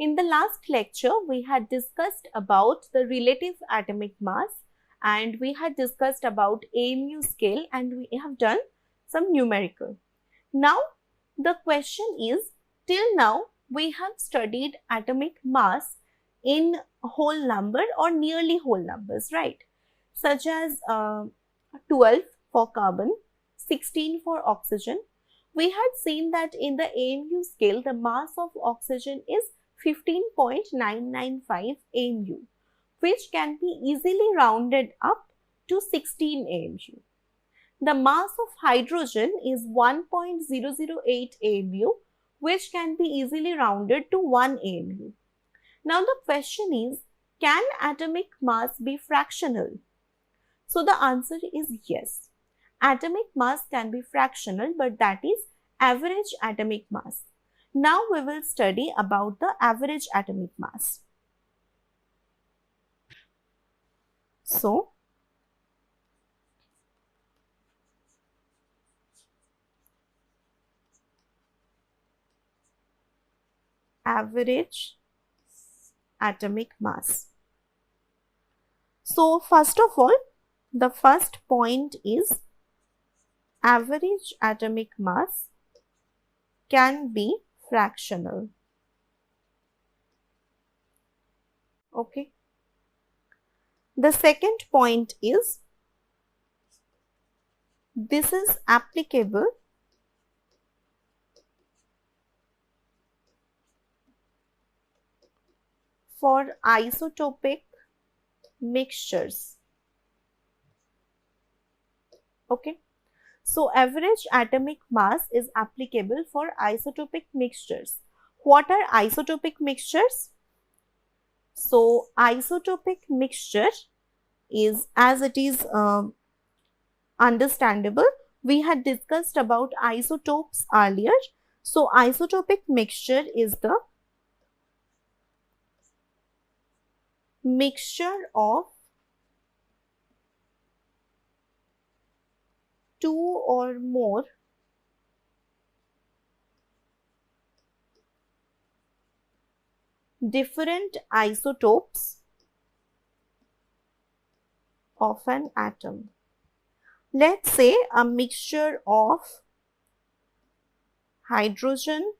In the last lecture, we had discussed about the relative atomic mass and we had discussed about AMU scale and we have done some numerical. Now, the question is, till now we have studied atomic mass in whole number or nearly whole numbers, right? Such as 12 for carbon, 16 for oxygen. We had seen that in the AMU scale, the mass of oxygen is 15.995 AMU, which can be easily rounded up to 16 AMU. The mass of hydrogen is 1.008 AMU, which can be easily rounded to 1 AMU. Now the question is, can atomic mass be fractional? So the answer is yes. Atomic mass can be fractional, but that is average atomic mass. Now we will study about the average atomic mass. So, average atomic mass. So, first of all, the first point is average atomic mass can be fractional. Okay. The second point is this is applicable for isotopic mixtures. Okay. So, average atomic mass is applicable for isotopic mixtures. What are isotopic mixtures? So, isotopic mixture is, as it is understandable, we had discussed about isotopes earlier. So, isotopic mixture is the mixture of two or more different isotopes of an atom. Let's say a mixture of hydrogen,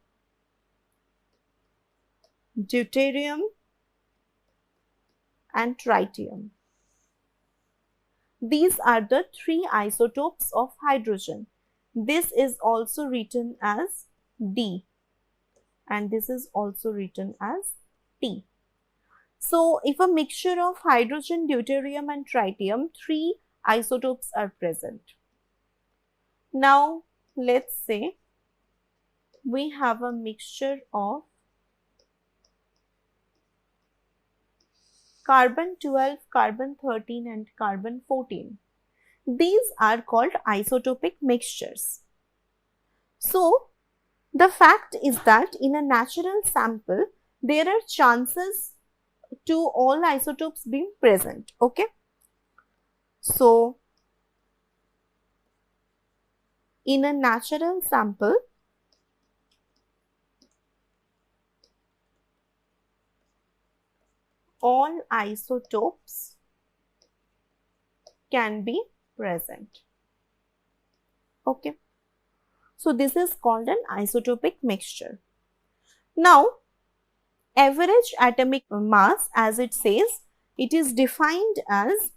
deuterium and tritium. These are the three isotopes of hydrogen. This is also written as D and this is also written as T. So, if a mixture of hydrogen, deuterium and tritium, three isotopes are present. Now, let's say we have a mixture of carbon 12, carbon 13 and carbon 14. These are called isotopic mixtures. So, the fact is that in a natural sample, there are chances to all isotopes being present. Okay. So, in a natural sample, all isotopes can be present. Okay. So, this is called an isotopic mixture. Now, average atomic mass, as it says, it is defined as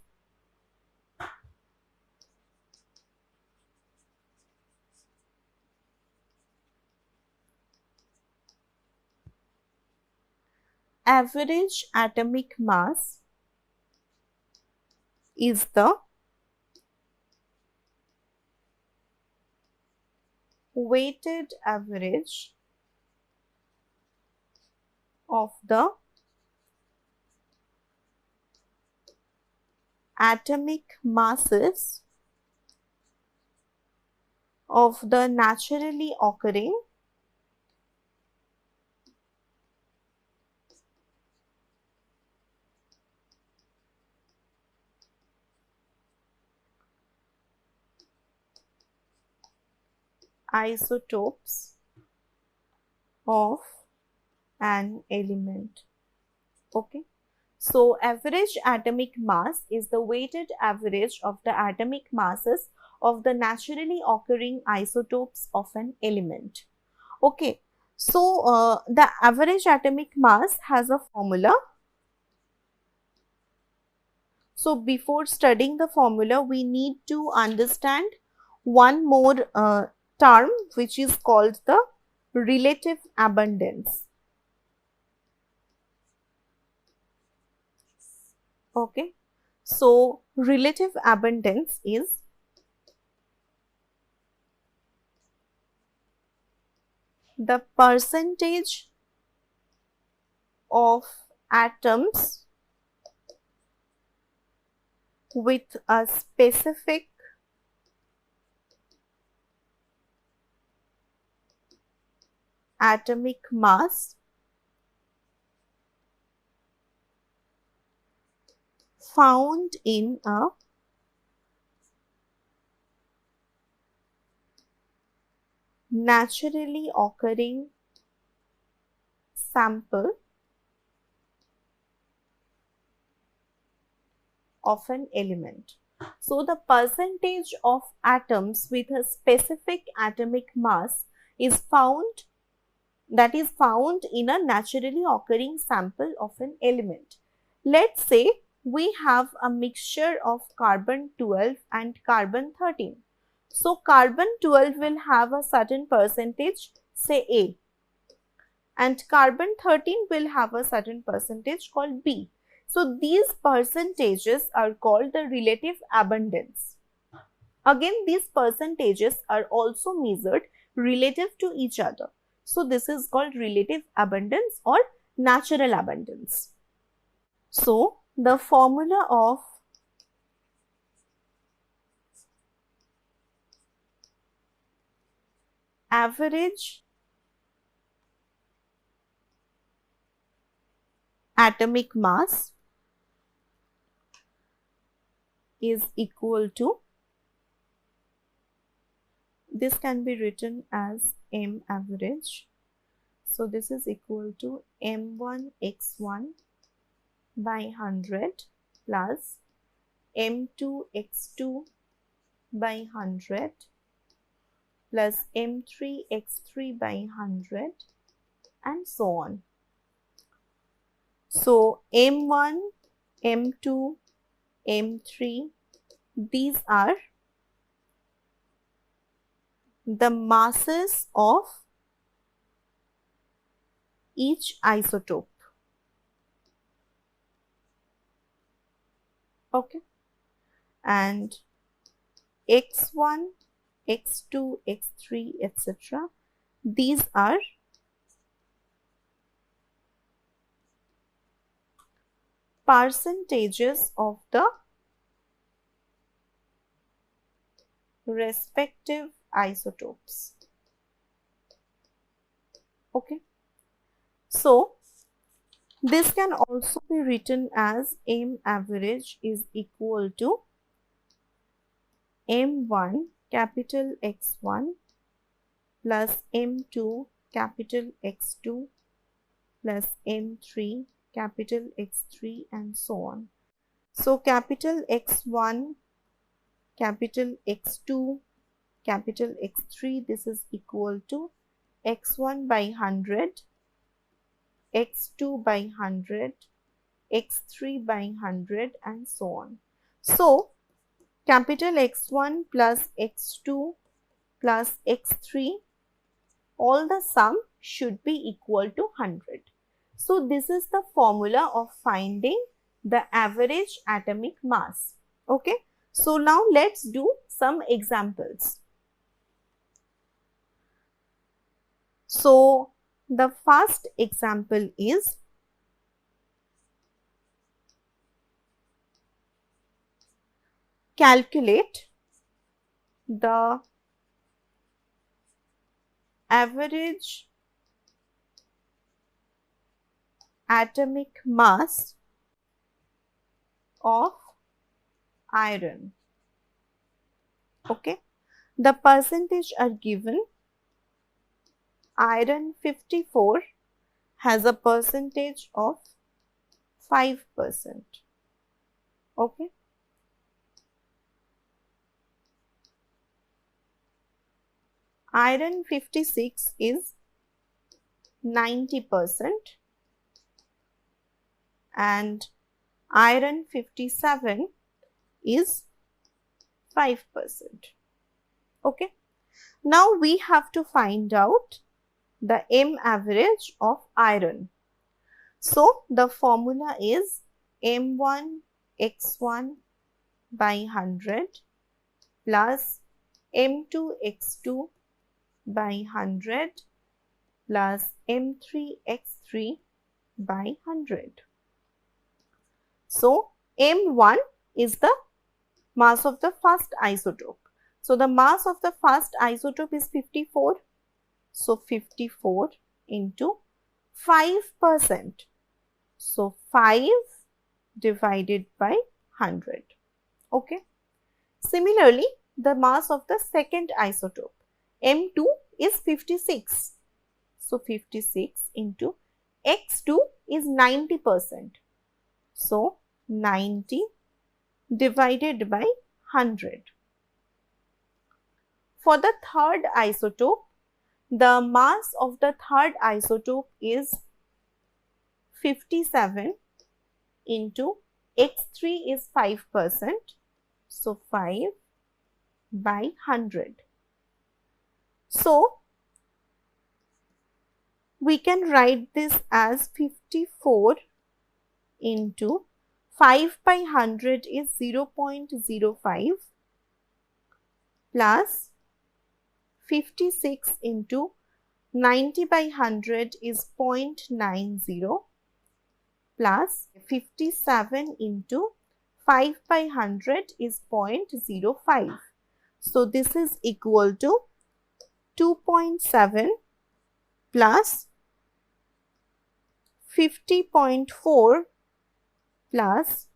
average atomic mass is the weighted average of the atomic masses of the naturally occurring isotopes of an element. Okay. So average atomic mass is the weighted average of the atomic masses of the naturally occurring isotopes of an element. Okay. So the average atomic mass has a formula. So before studying the formula, we need to understand one more term, which is called the relative abundance. Okay. So relative abundance is the percentage of atoms with a specific atomic mass found in a naturally occurring sample of an element. So the percentage of atoms with a specific atomic mass is found in a naturally occurring sample of an element. Let's say we have a mixture of carbon 12 and carbon 13. So carbon 12 will have a certain percentage, say A, and carbon 13 will have a certain percentage called B. So these percentages are called the relative abundance. Again, these percentages are also measured relative to each other. So this is called relative abundance or natural abundance. So the formula of average atomic mass is equal to, this can be written as M average. So this is equal to M1x1 by 100 plus M2x2 by 100 plus M3x3 by 100 and so on. So M1, M2, M3, these are the masses of each isotope. Okay. And x1, x2, x3, etc. These are percentages of the respective isotopes. Okay. So this can also be written as M average is equal to M1 capital X1 plus M2 capital X2 plus M3 capital X3 and so on. So capital X1, capital X2, capital X3, this is equal to X1 by 100, X2 by 100, X3 by 100 and so on. So capital X1 plus X2 plus X3, all the sum should be equal to 100. So this is the formula of finding the average atomic mass. Okay. So now let's do some examples. So the first example is calculate the average atomic mass of iron. Okay. The percentage are given. Iron 54 has a percentage of 5%. Okay. Iron 56 is 90% and iron 57 is 5%. Okay. Now we have to find out the M average of iron. So the formula is M1x1 by 100 plus M2x2 by 100 plus M3x3 by 100. So M1 is the mass of the first isotope. So the mass of the first isotope is 54. So 54 into 5%. So 5 divided by 100. Okay. Similarly, the mass of the second isotope M2 is 56. So 56 into X2 is 90%. So 90 divided by 100. For the third isotope, the mass of the third isotope is 57 into X3 is 5%. So 5 by 100. So we can write this as 54 into 5 by 100 is 0.05 plus 56 into 90 by 100 is 0.90 plus 57 into 5 by 100 is 0.05. So this is equal to 2.7 plus 50.4 plus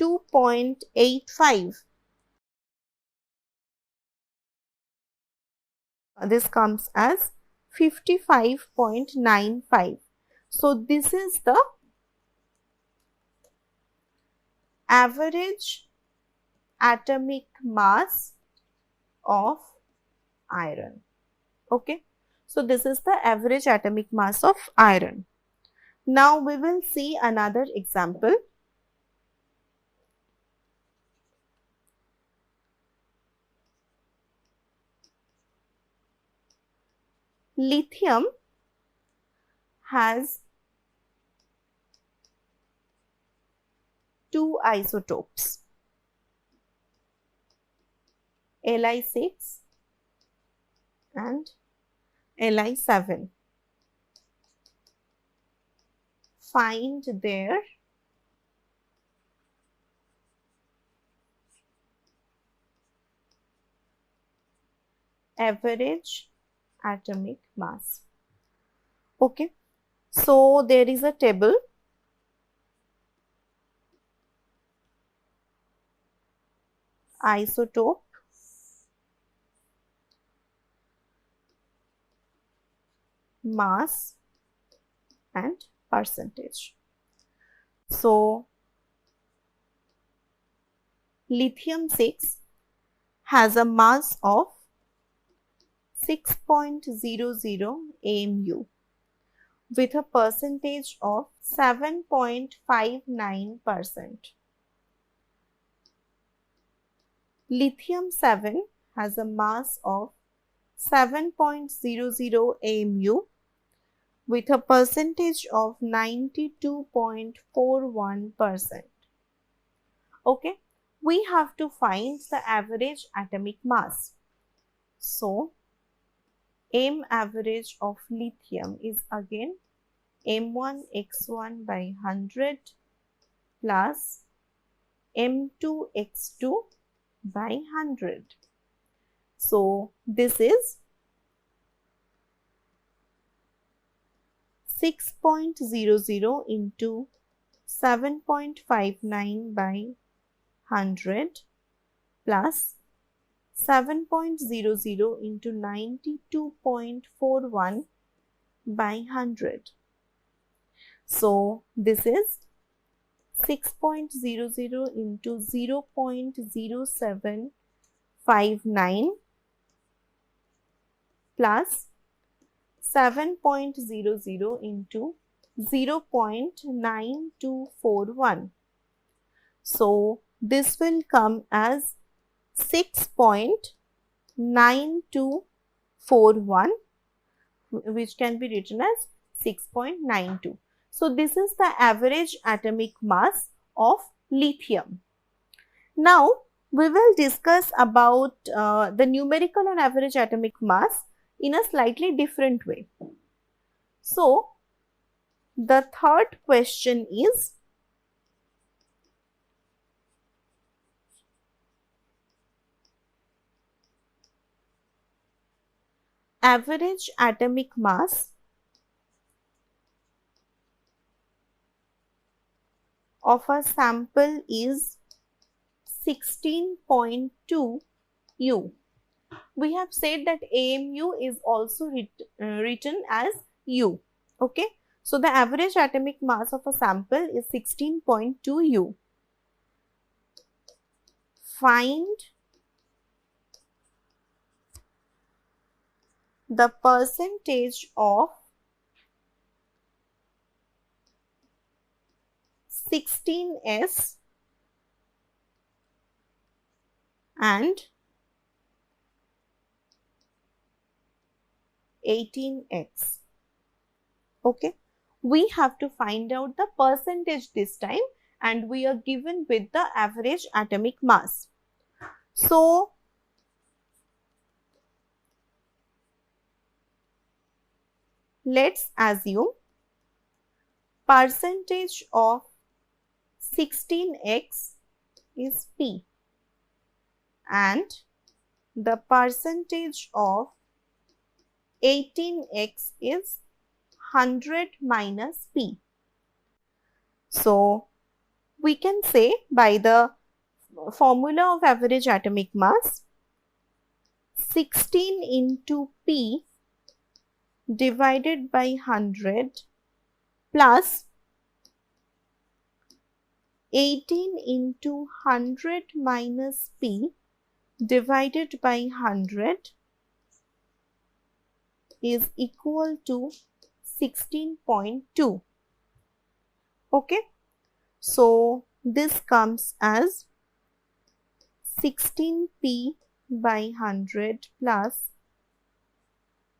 2.85. This comes as 55.95. So this is the average atomic mass of iron. Okay. So this is the average atomic mass of iron. Now we will see another example. Lithium has two isotopes, Li6 and Li7. Find their average atomic mass. Okay. So there is a table. Isotope, mass and percentage. So lithium-6 has a mass of 6.00 AMU with a percentage of 7.59%. Lithium-7 has a mass of 7.00 AMU with a percentage of 92.41%. Okay, we have to find the average atomic mass. So, M average of lithium is again M1x1 by 100 plus M2x2 by 100. So, this is 6.00 into 7.59 by 100 plus 7.00 into 92.41 by 100. So this is 6.00 into 0.0759 plus 7.00 into 0.9241. So this will come as 6.9241, which can be written as 6.92. So this is the average atomic mass of lithium. Now we will discuss about the numerical and average atomic mass in a slightly different way. So the third question is, average atomic mass of a sample is 16.2 U. We have said that AMU is also written as U. Okay. So the average atomic mass of a sample is 16.2 U. Find the percentage of 16S and 18X. Okay, we have to find out the percentage this time, and we are given with the average atomic mass. So let's assume percentage of 16X is P and the percentage of 18X is 100 minus P. So we can say by the formula of average atomic mass, 16 into P divided by 100 plus 18 into 100 minus P divided by 100 is equal to 16.2. Okay, so this comes as 16P by 100 plus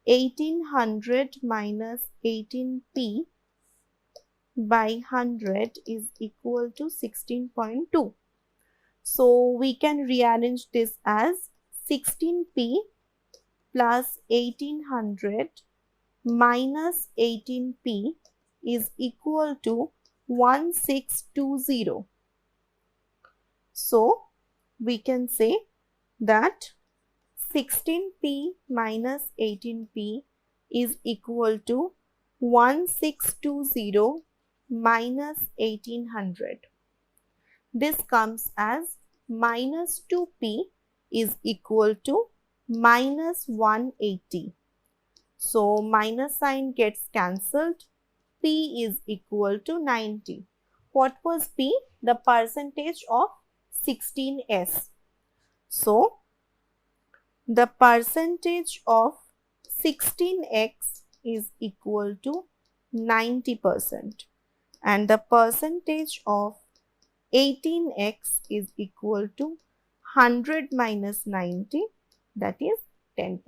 1800 minus 18P by 100 is equal to 16.2. So we can rearrange this as 16P plus 1800 minus 18P is equal to 1620. So we can say that 16P minus 18P is equal to 1620 minus 1800. This comes as minus 2P is equal to minus 180. So minus sign gets cancelled. P is equal to 90. What was P? The percentage of 16S. So the percentage of 16X is equal to 90% and the percentage of 18X is equal to 100 minus 90, that is 10%.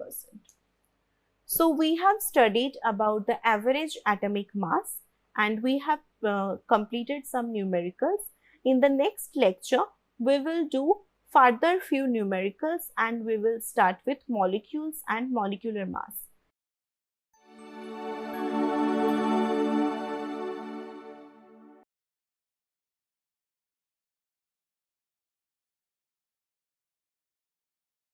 So we have studied about the average atomic mass and we have completed some numericals. In the next lecture, we will do further few numericals and we will start with molecules and molecular mass.